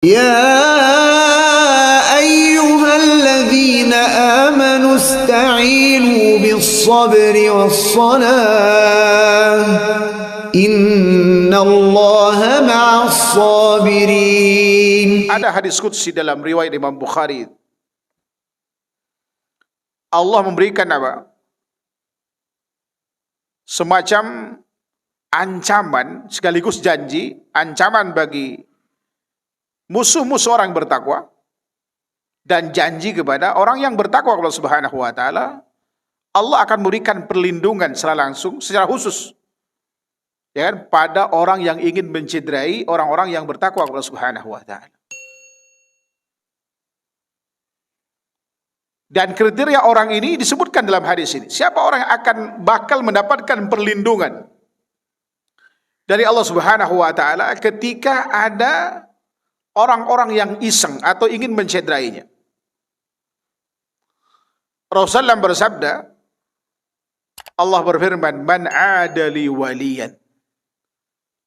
يا أيها الذين آمنوا استعينوا بالصبر والصلاة إن الله مع الصابرين. Ada hadis qudsi dalam riwayat Imam Bukhari. Allah memberikan apa? Semacam ancaman sekaligus janji, ancaman bagi musuh-musuh orang bertakwa dan janji kepada orang yang bertakwa kepada Subhanahu wa taala. Allah akan memberikan perlindungan secara langsung, secara khusus, ya kan, pada orang yang ingin mencederai orang-orang yang bertakwa kepada Subhanahu wa taala. Dan kriteria orang ini disebutkan dalam hadis ini. Siapa orang yang akan bakal mendapatkan perlindungan dari Allah Subhanahu wa taala ketika ada orang-orang yang iseng atau ingin mencederainya. Rasulullah bersabda, Allah berfirman, "Man 'adali waliyan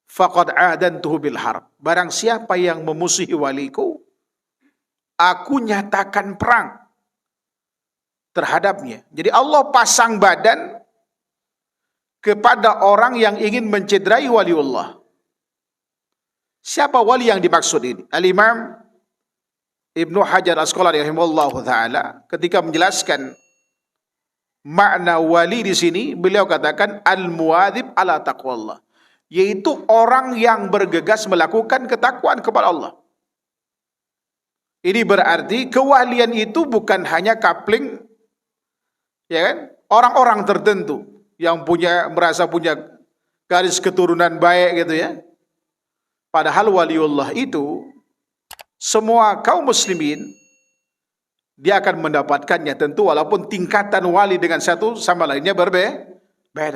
faqad 'adantuhu bil harb." Barang siapa yang memusuhi waliku, aku nyatakan perang terhadapnya. Jadi Allah pasang badan kepada orang yang ingin mencederai waliullah. Siapa wali yang dimaksud ini? Al-Imam Ibnu Hajar Asqalani rahimahullahu taala ketika menjelaskan makna wali di sini, beliau katakan al-muwadzib ala taqwallah, yaitu orang yang bergegas melakukan ketakwaan kepada Allah. Ini berarti kewalian itu bukan hanya kapling, ya kan, orang-orang tertentu yang merasa punya garis keturunan baik gitu ya. Padahal waliullah itu semua kaum muslimin dia akan mendapatkannya, tentu walaupun tingkatan wali dengan satu sama lainnya berbeda.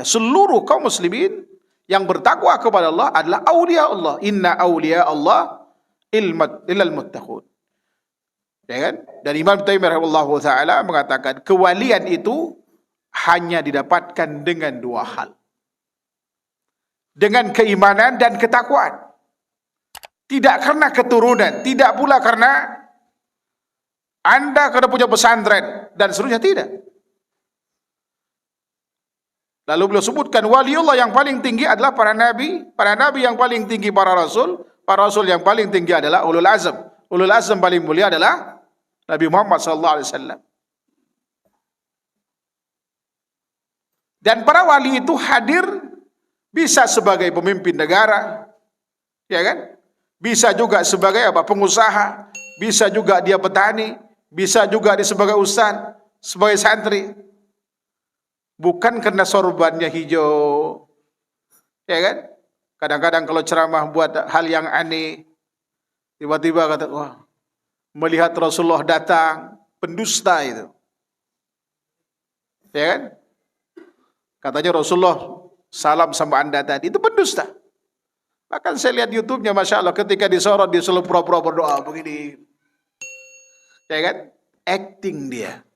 Seluruh kaum muslimin yang bertakwa kepada Allah adalah aulia Allah. Inna aulia Allah illal muttaqun. Ya kan? Dan Imam Taimiyah rahimahullahu taala mengatakan kewalian itu hanya didapatkan dengan dua hal. Dengan keimanan dan ketakwaan. Tidak karena keturunan, tidak pula karena Anda kena punya pesantren dan seterusnya, tidak. Lalu beliau sebutkan waliullah yang paling tinggi adalah para nabi yang paling tinggi para rasul yang paling tinggi adalah ulul azm. Ulul azm paling mulia adalah Nabi Muhammad sallallahu alaihi wasallam. Dan para wali itu hadir bisa sebagai pemimpin negara, ya kan? Bisa juga sebagai pengusaha, bisa juga dia petani, bisa juga dia sebagai ustaz, sebagai santri. Bukan karena sorbannya hijau, ya kan? Kadang-kadang kalau ceramah buat hal yang aneh, tiba-tiba kata, wah, melihat Rasulullah datang, pendusta itu, ya kan? Katanya Rasulullah salam sama anda tadi, itu pendusta. Bahkan saya lihat YouTube-nya, Masya Allah, ketika disorot, dia selalu pura-pura berdoa begini. Ya kan? Acting dia.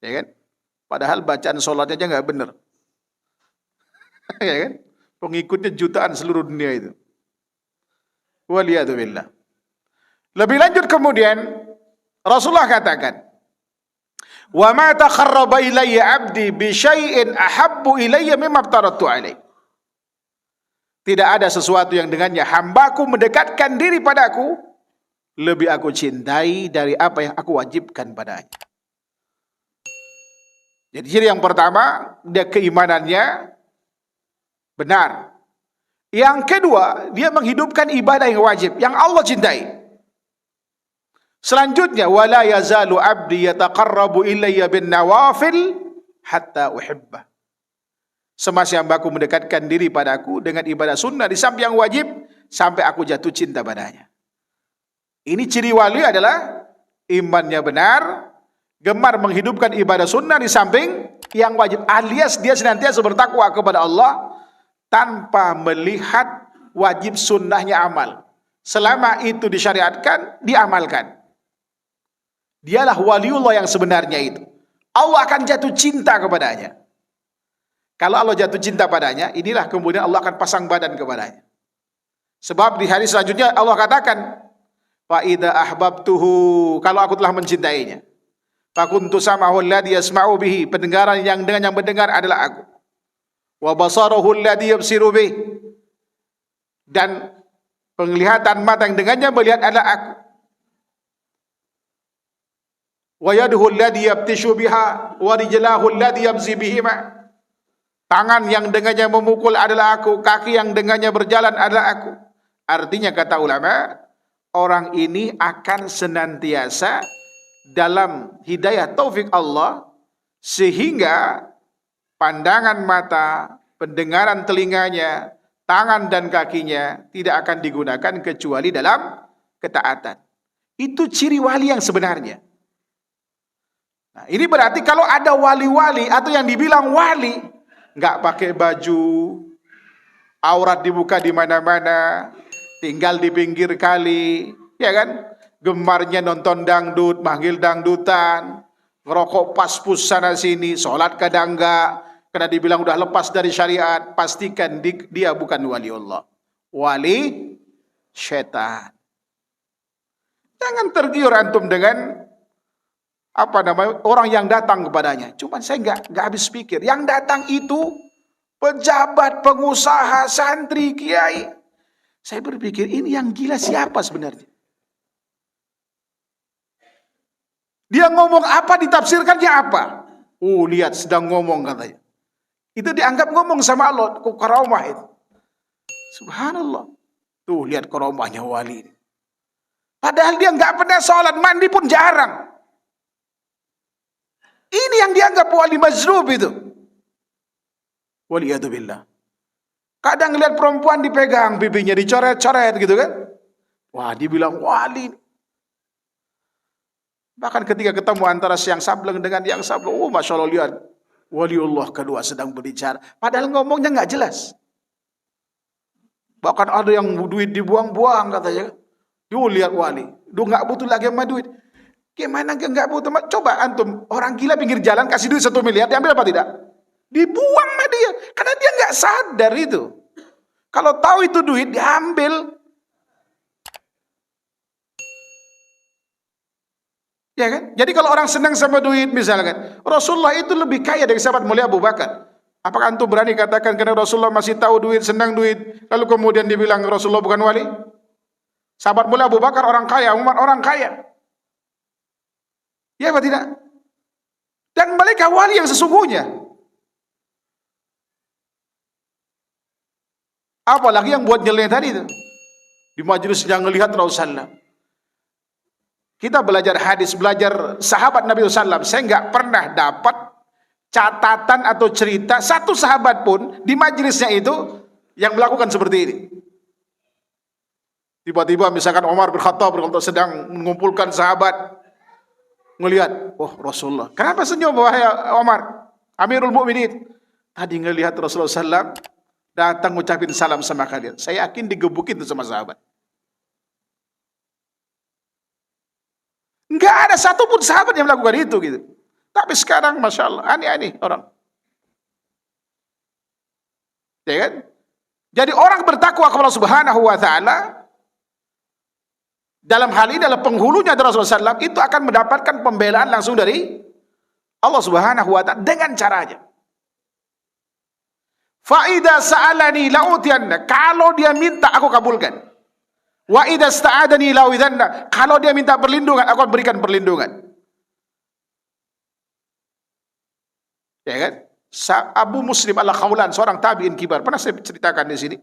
Ya kan? Padahal bacaan sholatnya aja nggak benar. Ya kan? Pengikutnya jutaan seluruh dunia itu. Waliyadzubillah. Lebih lanjut kemudian, Rasulullah katakan, "Wa ma taqarraba ilayya 'abdi bi syai'in ahabbu ilayya mimma aftaratu 'alaihi." Tidak ada sesuatu yang dengannya hambaku mendekatkan diri padaku lebih aku cintai dari apa yang aku wajibkan padanya. Jadi ciri yang pertama, dia keimanannya benar. Yang kedua, dia menghidupkan ibadah yang wajib, yang Allah cintai. Selanjutnya, wala yazalu 'abdi yataqarrabu ilayya bin nawafil hatta uhibbah. Semasa hambaku mendekatkan diri padaku dengan ibadah sunnah di samping yang wajib, sampai aku jatuh cinta padanya. Ini ciri wali adalah imannya benar, gemar menghidupkan ibadah sunnah di samping yang wajib, alias dia senantiasa bertakwa kepada Allah tanpa melihat wajib sunnahnya amal. Selama itu disyariatkan, diamalkan. Dialah waliullah yang sebenarnya itu. Allah akan jatuh cinta kepadanya. Kalau Allah jatuh cinta padanya, inilah kemudian Allah akan pasang badan kepadanya. Sebab di hadis selanjutnya Allah katakan, fa idza ahbabtuhu, kalau aku telah mencintainya, fakuntu sam'ahu alladhi yasma'u bihi, pendengaran yang dengan yang mendengar adalah aku. Wa basarahu alladhi yabsiru bihi, dan penglihatan mata yang dengannya melihat adalah aku. Wa yaduhu alladhi yabtishu biha wa rijlahu alladhi yamzi bihima, tangan yang dengannya memukul adalah aku, kaki yang dengannya berjalan adalah aku. Artinya kata ulama, orang ini akan senantiasa dalam hidayah taufik Allah, sehingga pandangan mata, pendengaran telinganya, tangan dan kakinya tidak akan digunakan kecuali dalam ketaatan. Itu ciri wali yang sebenarnya. Nah, ini berarti kalau ada wali-wali atau yang dibilang wali, nggak pakai baju, aurat dibuka di mana-mana, tinggal di pinggir kali, ya kan? Gemarnya nonton dangdut, manggil dangdutan, ngerokok pas-pus sana sini, sholat kadang enggak, karena dibilang udah lepas dari syariat, pastikan dia bukan wali Allah. Wali syaitan. Jangan tergiur antum dengan orang yang datang kepadanya. Cuman saya nggak habis pikir. Yang datang itu pejabat, pengusaha, santri, kiai. Saya berpikir ini yang gila siapa sebenarnya? Dia ngomong apa, ditafsirkannya apa? Oh, lihat sedang ngomong katanya. Itu dianggap ngomong sama Allah, kok karamah itu. Subhanallah. Tuh lihat karamahnya wali ini. Padahal dia nggak pernah sholat, mandi pun jarang. Ini yang dianggap wali majrub itu. Waliyadzubillah. Kadang lihat perempuan dipegang pipinya, dicoret-coret gitu kan. Wah, dibilang wali. Bahkan ketika ketemu antara yang sableng dengan yang sableng, oh Masya Allah, lihat waliullah kedua sedang berbicara. Padahal ngomongnya nggak jelas. Bahkan ada yang duit dibuang-buang katanya. Duh lihat wali, duh nggak butuh lagi sama duit. Gimana nggak butuh? Coba antum, orang gila pinggir jalan kasih duit 1 miliar, diambil apa tidak? Dibuang sama dia, karena dia nggak sadar itu. Kalau tahu itu duit diambil. Ya kan? Jadi kalau orang senang sama duit misalkan, Rasulullah itu lebih kaya dari sahabat mulia Abu Bakar. Apakah antum berani katakan karena Rasulullah masih tahu duit, senang duit, lalu kemudian dibilang Rasulullah bukan wali? Sahabat mulia Abu Bakar orang kaya, Umar orang kaya. Ya apa tidak? Dan mereka wali yang sesungguhnya. Apalagi yang buat nyeleneh tadi itu. Di majelis yang melihat Rasulullah. Kita belajar hadis, belajar sahabat Nabi SAW. Saya nggak pernah dapat catatan atau cerita satu sahabat pun di majelisnya itu yang melakukan seperti ini. Tiba-tiba misalkan Umar bin Khattab sedang mengumpulkan sahabat, ngelihat, oh Rasulullah. Kenapa senyum wahai Umar? Amirul Mukminin. Tadi ngelihat Rasulullah SAW datang ngucapin salam sama kalian. Saya yakin digebukin itu sama sahabat. Enggak ada satupun sahabat yang melakukan itu gitu. Tapi sekarang Masya Allah, aneh-aneh orang. Ya kan? Jadi orang bertakwa kepada Allah Subhanahu wa Ta'ala, dalam hal ini adalah penghulunya dari Rasulullah SAW, itu akan mendapatkan pembelaan langsung dari Allah Subhanahu wa Ta'ala dengan caranya. Fa'idha sa'alani la'utiyanna, kalau dia minta aku kabulkan. Wa idza sta'adani la'udhanna, kalau dia minta perlindungan aku akan berikan perlindungan. Ya kan? Abu Muslim al-Khawlan, seorang tabi'in kibar, pernah saya ceritakan di sini.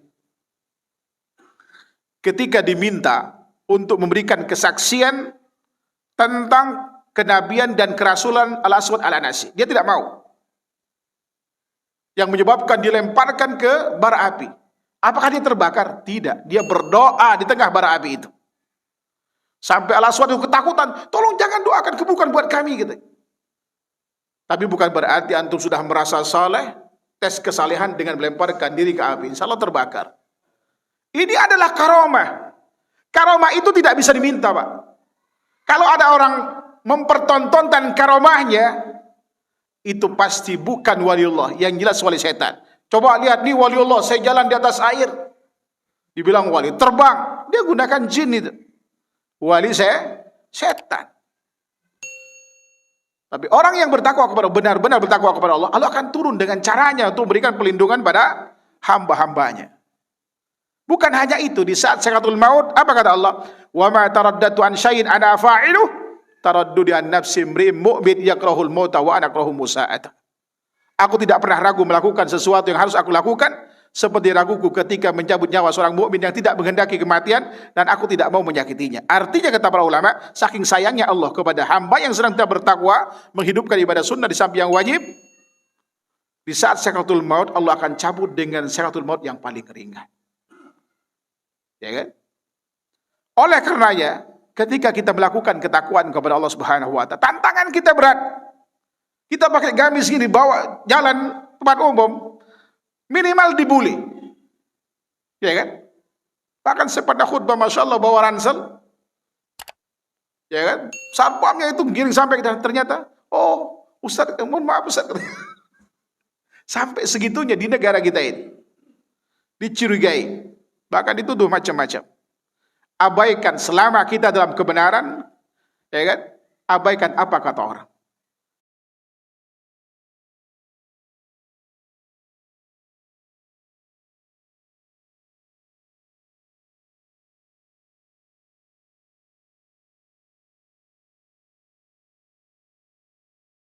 Ketika diminta untuk memberikan kesaksian tentang kenabian dan kerasulan Al-Aswad Al-Anasi, dia tidak mau. Yang menyebabkan dilemparkan ke bara api. Apakah dia terbakar? Tidak. Dia berdoa di tengah bara api itu. Sampai Al-Aswad itu ketakutan. Tolong jangan doakan keburukan buat kami gitu. Tapi bukan berarti antum sudah merasa saleh, tes kesalehan dengan melemparkan diri ke api. Insya Allah terbakar. Ini adalah karomah. Karomah itu tidak bisa diminta, Pak. Kalau ada orang mempertontonkan karomahnya, itu pasti bukan waliullah. Yang jelas wali setan. Coba lihat nih waliullah, saya jalan di atas air. Dibilang wali, terbang. Dia gunakan jin itu. Wali setan. Tapi orang yang bertakwa kepada benar-benar bertakwa kepada Allah, Allah akan turun dengan caranya untuk memberikan perlindungan pada hamba-hambanya. Bukan hanya itu, di saat sakaratul maut, apa kata Allah? Wa ma taraddatu an syai'in ana fa'iluh taraddudi an nafsi imri'in mu'min yakrahul mauta wa ana akrahu musa'ata. Aku tidak pernah ragu melakukan sesuatu yang harus aku lakukan, seperti raguku ketika mencabut nyawa seorang mukmin yang tidak menghendaki kematian, dan aku tidak mau menyakitinya. Artinya, kata para ulama, saking sayangnya Allah kepada hamba yang sedang tidak bertakwa, menghidupkan ibadah sunnah di samping yang wajib, di saat sakaratul maut Allah akan cabut dengan sakaratul maut yang paling ringan. Ya kan? Oleh karenanya, ketika kita melakukan ketakwaan kepada Allah Subhanahu wa taala, tantangan kita berat. Kita pakai gamis gini, bawa jalan tempat umum, minimal dibully. Ya kan? Bahkan sepada khutbah, Masya Allah, bawa ransel. Ya kan? Satpamnya itu giring sampai kita, ternyata, oh, Ustaz, mohon maaf Ustaz. Sampai segitunya di negara kita ini. Dicurigai. Bahkan dituduh macam-macam. Abaikan selama kita dalam kebenaran, ya kan? Abaikan apa kata orang.